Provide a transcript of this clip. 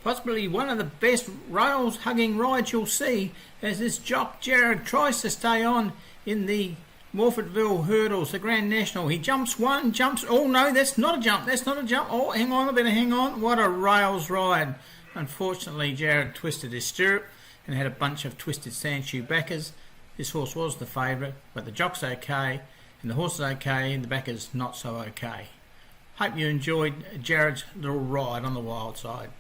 Possibly one of the best rails-hugging rides you'll see as this jock Jared tries to stay on in the Morfordville Hurdles, the Grand National. He jumps one, oh no, that's not a jump, oh hang on, I better hang on. What a rails ride. Unfortunately, Jared twisted his stirrup and had a bunch of twisted sandshoe backers. This horse was the favourite, but the jock's okay, and the horse is okay, and the backer's not so okay. Hope you enjoyed Jared's little ride on the wild side.